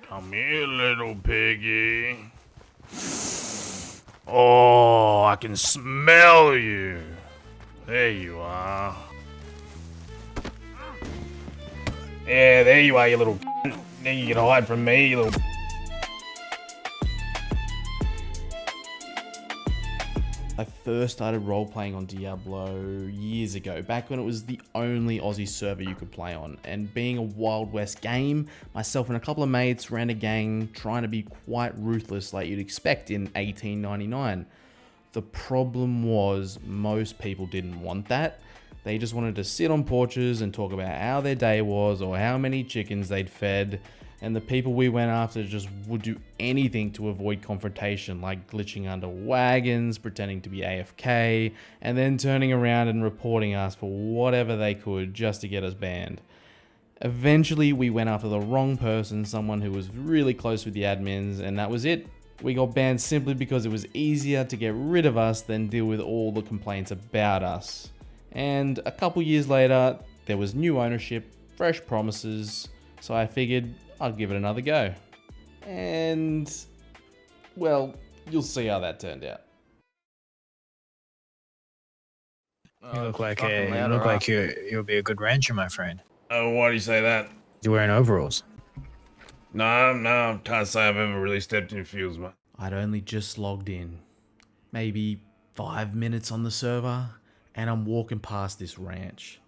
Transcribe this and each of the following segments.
Come here, little piggy. Oh, I can smell you. There you are. Yeah, there you are, you little. Now you can hide from me, you little. I first started role-playing on Diablo years ago, back when it was the only Aussie server you could play on. And being a Wild West game, myself and a couple of mates ran a gang trying to be quite ruthless like you'd expect in 1899. The problem was most people didn't want that. They just wanted to sit on porches and talk about how their day was or how many chickens they'd fed. And the people we went after just would do anything to avoid confrontation, like glitching under wagons, pretending to be AFK, and then turning around and reporting us for whatever they could just to get us banned. Eventually, we went after the wrong person, someone who was really close with the admins, and that was it. We got banned simply because it was easier to get rid of us than deal with all the complaints about us. And a couple years later, there was new ownership, fresh promises, so I figured I'd give it another go. And, well, you'll see how that turned out. You look like you'll be a good rancher, my friend. Oh, why do you say that? You're wearing overalls. No, can't say I've ever really stepped in fields, mate. I'd only just logged in, maybe 5 minutes on the server, and I'm walking past this ranch.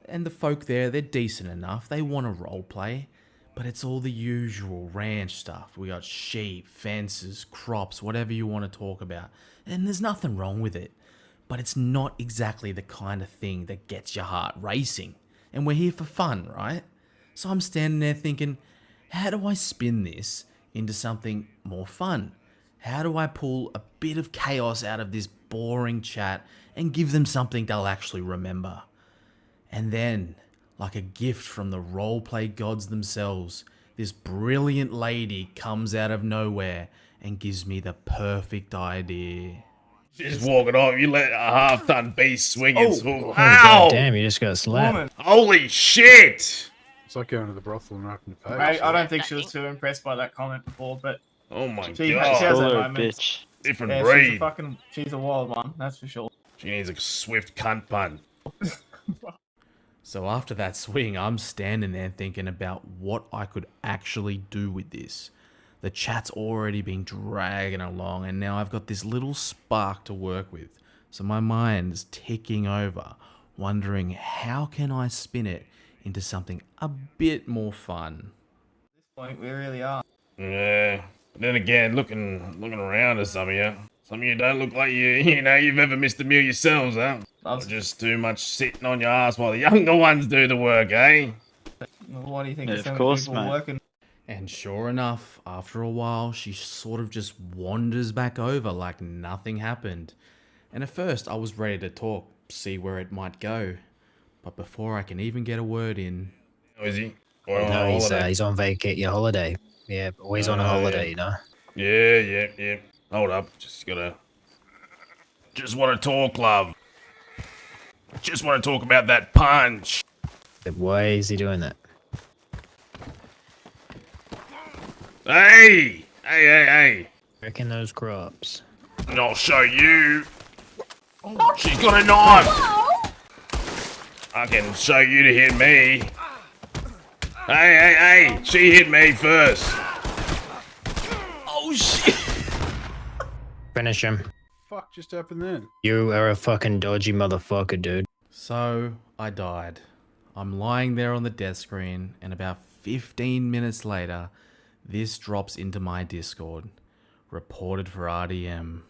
And the folk there, they're decent enough, they want to roleplay, but it's all the usual ranch stuff. We got sheep, fences, crops, whatever you want to talk about, and there's nothing wrong with it. But it's not exactly the kind of thing that gets your heart racing. And we're here for fun, right? So I'm standing there thinking, how do I spin this into something more fun? How do I pull a bit of chaos out of this boring chat and give them something they'll actually remember? And then, like a gift from the roleplay gods themselves, this brilliant lady comes out of nowhere and gives me the perfect idea. Just walking off, you let a half-ton beast swing its hoof. Oh, Ow! damn, you just got slapped. Holy shit! It's like going to the brothel and opening the page. Mate, I don't think she was too impressed by that comment before, but Oh my she god. has Call her her a moments. bitch. Different Yeah, breed. she's a wild one, that's for sure. She needs a swift cunt pun. So after that swing, I'm standing there thinking about what I could actually do with this. The chat's already been dragging along, and now I've got this little spark to work with. So my mind's ticking over, wondering how can I spin it into something a bit more fun. At this point, we really are. Yeah. But then again, looking around at some of you don't look like you've ever missed a meal yourselves, huh? Or just too much sitting on your ass while the younger ones do the work, eh? What do you think Yeah, of of some course, people mate. working? And sure enough, after a while, she sort of just wanders back over like nothing happened. And at first, I was ready to talk, see where it might go. But before I can even get a word in... Oh, is he? Or on No, holiday? he's on your holiday. Yeah, always on a holiday, you know. Yeah. Hold up. Just want to talk, love. Just want to talk about that punch. But why is he doing that? Hey. Wrecking those crops. And I'll show you. She's got a knife. I can show you to hit me. Hey. She hit me first. Oh shit! Finish him. Fuck just happened then? You are a fucking dodgy motherfucker, dude. So, I died. I'm lying there on the death screen, and about 15 minutes later, this drops into my Discord. Reported for RDM.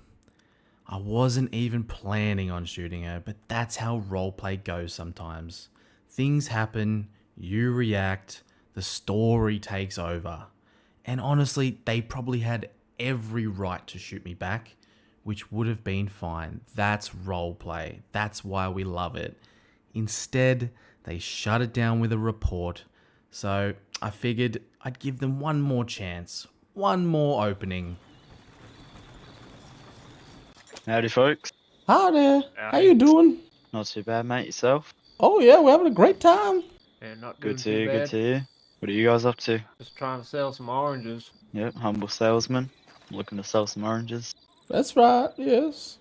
I wasn't even planning on shooting her, but that's how roleplay goes sometimes. Things happen, you react, the story takes over. And honestly, they probably had every right to shoot me back, which would have been fine. That's roleplay. That's why we love it. Instead, they shut it down with a report. So I figured I'd give them one more chance, one more opening. Howdy, folks. Hi there. How you doing? Not too bad, mate. Yourself? Oh yeah, we're having a great time. Yeah, not Good to hear. Good to hear. What are you guys up to? Just trying to sell some oranges. Yep, humble salesman. Looking to sell some oranges. That's right, yes.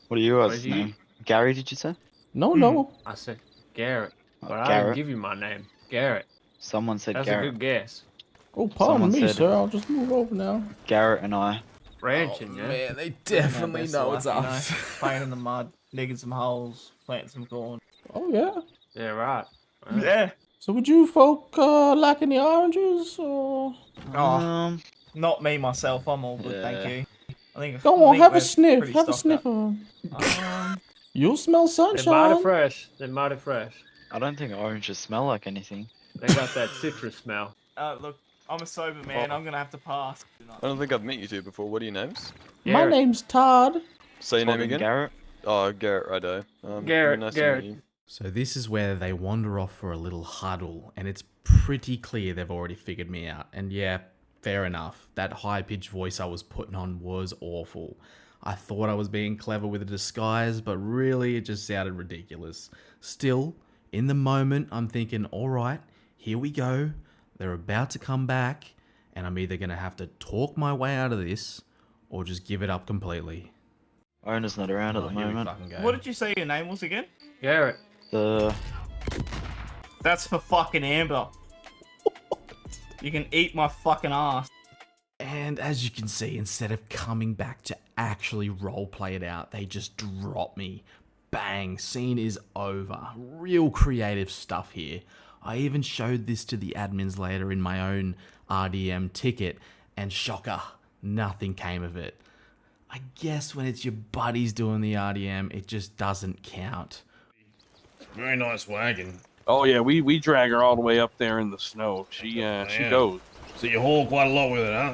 What are you What guys' did you name? Gary, did you say? No, no. I said Garrett, Oh, but I didn't Garrett. give you my name. Garrett. Someone said That's a Garrett. good guess. Oh, pardon Someone me, said- sir. I'll just move over now. Garrett and I. Ranching, yeah. Man, they Living definitely our best know life, it's you know, us. playing in the mud, digging some holes, planting some corn. Oh, yeah. Yeah, right. Yeah. So would you folk like any oranges, or...? Oh, not me myself. I'm all good, Yeah. thank you. I Go on, have a we're sniff. pretty Have a stocked sniff up. of them. Um, You'll smell They're mighty sunshine. fresh. They're mighty fresh. I don't think oranges smell like anything. They got that citrus smell. look, I'm a sober man. Oh. I'm gonna have to pass. I don't think I've met you two before. What are your names? My Garrett. name's Todd. Say your name Talking again. Garrett. Oh, Garrett Rido. Garrett, Nice Garrett. To meet you. So this is where they wander off for a little huddle, and it's pretty clear they've already figured me out. And yeah, fair enough. That high-pitched voice I was putting on was awful. I thought I was being clever with a disguise, but really it just sounded ridiculous. Still, in the moment, I'm thinking, alright, here we go. They're about to come back, and I'm either going to have to talk my way out of this, or just give it up completely. Owner's not around at the here we moment. fucking go. What did you say your name was again? Garrett. The That's for fucking Amber. You can eat my fucking ass. And as you can see, instead of coming back to actually roleplay it out, they just drop me. Bang, scene is over. Real creative stuff here. I even showed this to the admins later in my own RDM ticket, and shocker, nothing came of it. I guess when it's your buddies doing the RDM, it just doesn't count. Very nice wagon. Oh yeah, we drag her all the way up there in the snow. She Yeah. goes. So you haul quite a lot with it, huh?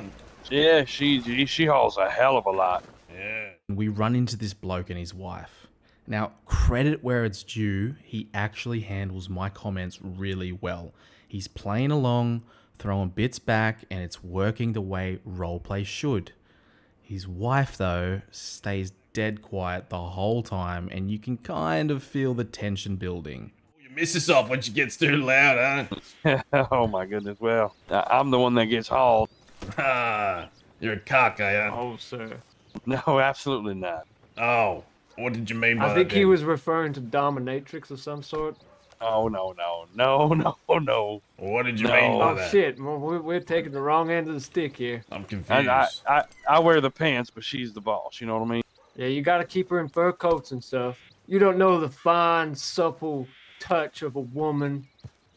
Yeah, she hauls a hell of a lot. Yeah. We run into this bloke and his wife. Now, credit where it's due, he actually handles my comments really well. He's playing along, throwing bits back, and it's working the way roleplay should. His wife, though, stays dead quiet the whole time, and you can kind of feel the tension building. You miss us off when she gets too loud, Oh my goodness. Well, I'm the one that gets hauled. huh? Ah, you're a cock, are ya? Oh, sir. No, absolutely not. Oh, what did you mean by I that? think he then? was referring to dominatrix of some sort. Oh no. What did you No. mean by Oh that? shit, well, we're taking the wrong end of the stick here. I'm confused. And I wear the pants, but she's the boss. You know what I mean? Yeah, you gotta keep her in fur coats and stuff. You don't know the fine, supple touch of a woman.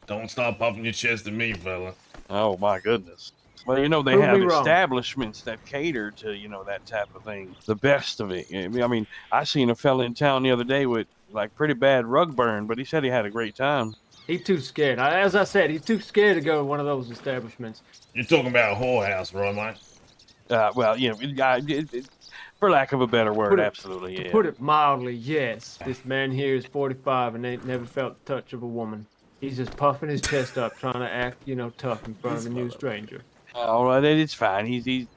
Don't start puffing your chest at me, fella. Oh my goodness. Well, you know, they Prove have me wrong. establishments that cater to, you know, that type of thing. The best of it. I mean, I seen a fella in town the other day with like pretty bad rug burn, but he said he had a great time. He's too scared. As I said, he's too scared to go to one of those establishments. You're talking about a whorehouse, right, mate? Well, you know, for lack of a better word, Put it- absolutely, To yeah. put it mildly, yes. This man here is 45 and ain't never felt the touch of a woman. He's just puffing his chest up, trying to act, you know, tough in front of a new stranger. Oh, well, it's fine. He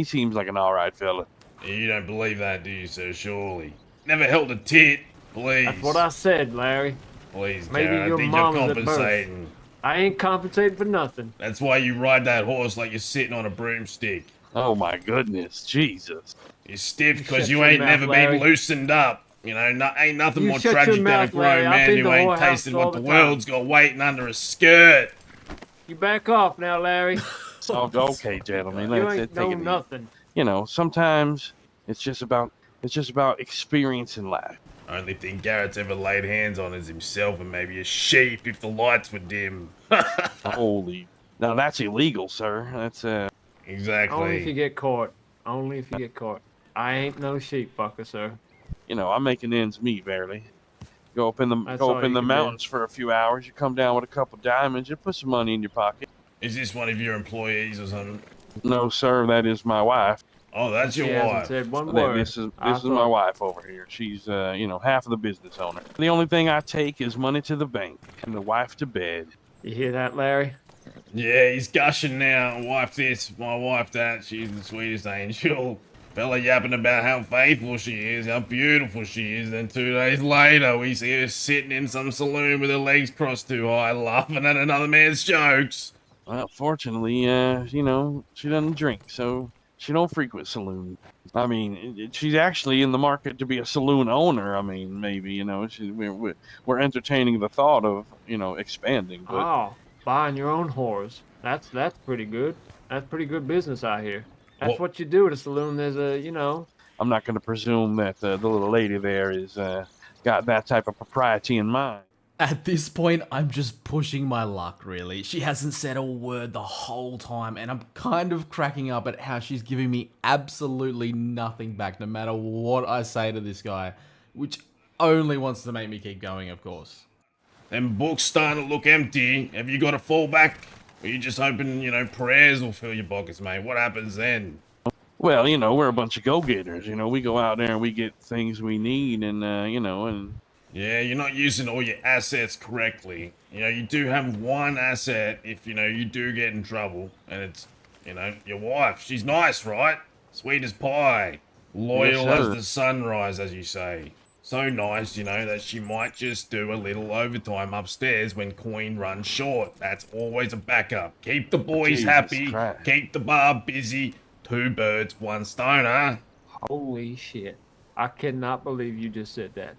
seems like an all right fella. You don't believe that, do you, sir? Surely. Never held a tit. Please. That's what I said, Larry. Please, Maybe Garrett. your I think mom you're was at birth. compensating. I ain't compensating for nothing. That's why you ride that horse like you're sitting on a broomstick. Oh my goodness, Jesus. You're stiff You because shut you your ain't mouth, never Larry. been loosened up. You know, ain't nothing You more shut your tragic than a mouth, Larry. grown I've man been who to ain't whorehouses tasted all what the the world's got waiting under a skirt. You back off now, Larry. Oh, okay, gentlemen. You Let's ain't take know it easy. nothing. You know, sometimes it's just about experience in life. Only thing Garrett's ever laid hands on is himself and maybe a sheep if the lights were dim. Holy. Now that's illegal, sir. That's Only if you Exactly. get caught. Only if you get caught. I ain't no sheep fucker, sir. you know, I'm making ends meet barely. Go up in the That's all you can do. mountains for a few hours. You come down with a couple diamonds. You put some money in your pocket. Is this one of your employees or something? No, sir, that is my wife. Oh, that's your She hasn't wife. said one word. This is I my thought- wife over here. She's you know, half of the business owner. The only thing I take is money to the bank and the wife to bed. You hear that, Larry? Yeah, he's gushing now. Wife this, my wife that. She's the sweetest angel. Fella yapping about how faithful she is, how beautiful she is, then 2 days later we see her sitting in some saloon with her legs crossed too high, laughing at another man's jokes. Well, fortunately, you know, she doesn't drink, so she don't frequent saloon. I mean, she's actually in the market to be a saloon owner. I mean, maybe, you know, we're entertaining the thought of, you know, expanding. But Oh, buying your own whores. That's pretty good. That's pretty good business out here. That's Well- what you do at a saloon. There's a, you know. I'm not going to presume that the little lady there is got that type of propriety in mind. At this point, I'm just pushing my luck, really. She hasn't said a word the whole time, and I'm kind of cracking up at how she's giving me absolutely nothing back, no matter what I say to this guy, which only wants to make me keep going, of course. Them books starting to look empty. Have you got a fallback? Or you just hoping, you know, prayers will fill your pockets, mate? What happens then? Well, you know, we're a bunch of go-getters. You know, we go out there and we get things we need, and you know, and Yeah, you're not using all your assets correctly. You know, you do have one asset if, you know, you do get in trouble. And it's, you know, your wife. She's nice, right? Sweet as pie. Loyal Yes, as sir. the sunrise, as you say. So nice, you know, that she might just do a little overtime upstairs when coin runs short. That's always a backup. Keep the boys Jesus happy. Christ. Keep the bar busy. 2 birds, 1 stone, huh? Holy shit. I cannot believe you just said that.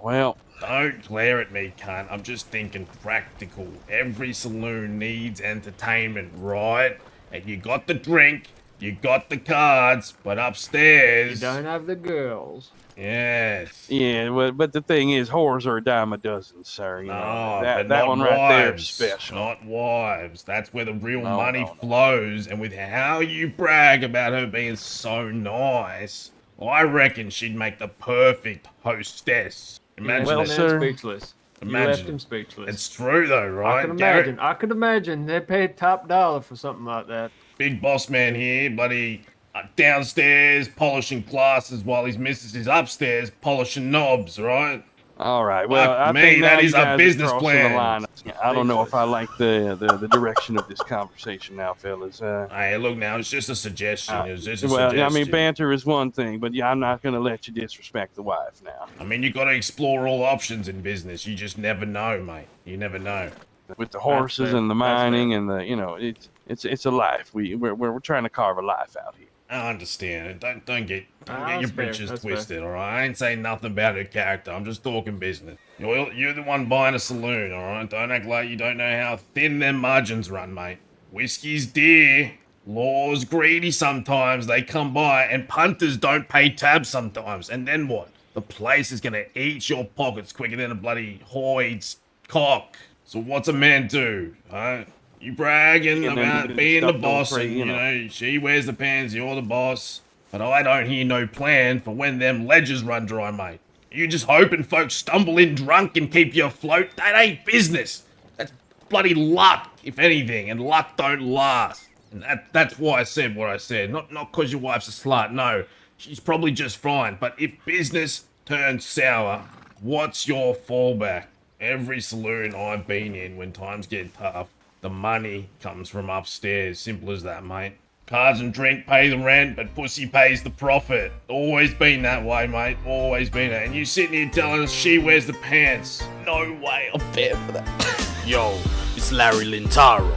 well, Don't glare at me, cunt. I'm just thinking practical. Every saloon needs entertainment, right? And you got the drink, you got the cards, but You upstairs... don't have the girls. Yes. yeah, but the thing is, whores are a dime a dozen, sir. You know, No, that but not one wives. right there is special. Not wives. That's where the real No, money no, no. flows. And with how you brag about her being so nice, I reckon she'd make the perfect hostess. Imagine Well, that. sir, Speechless. You Imagine. left him speechless. It's true though, right? I can Garrett? imagine. I could imagine they paid top dollar for something like that. Big boss man here, bloody downstairs polishing glasses while his missus is upstairs polishing knobs, right? All right. Well, Fuck I me, think that now is you a guys are business crossing plan. the line. I don't know if I like the direction of this conversation now, fellas. Hey, look now, it's just a suggestion. It was just a Well, suggestion. I mean, banter is one thing, but yeah, I'm not going to let you disrespect the wife now. I mean, you got to explore all options in business. You just never know, mate. You never know. With the horses fair. and the That's mining and the, you know, it's a life. We're trying to carve a life out here. I understand it. Don't get your That's fair, britches that's fair. twisted, all right? I ain't saying nothing about her character. I'm just talking business. You're the one buying a saloon, all right? Don't act like you don't know how thin them margins run, mate. Whiskey's dear. Law's greedy sometimes. They come by, and punters don't pay tabs sometimes. And then what? The place is gonna eat your pockets quicker than a bloody whore eats cock. So what's a man do, huh? You bragging And then about the being the stuff don't boss, fray, and you you know. know she wears the pants, you're the boss. But I don't hear no plan for when them ledgers run dry, mate. You just hoping folks stumble in drunk and keep you afloat? That ain't business. That's bloody luck, if anything, and luck don't last. And that's why I said what I said. Not cause your wife's a slut, no. She's probably just fine. But if business turns sour, what's your fallback? Every saloon I've been in when times get tough, the money comes from upstairs. Simple as that, mate. Cards and drink pay the rent, but pussy pays the profit. Always been that way, mate. Always been that. And you sitting here telling us she wears the pants. No way, I'll pay for that. Yo, it's Larry Lintaro.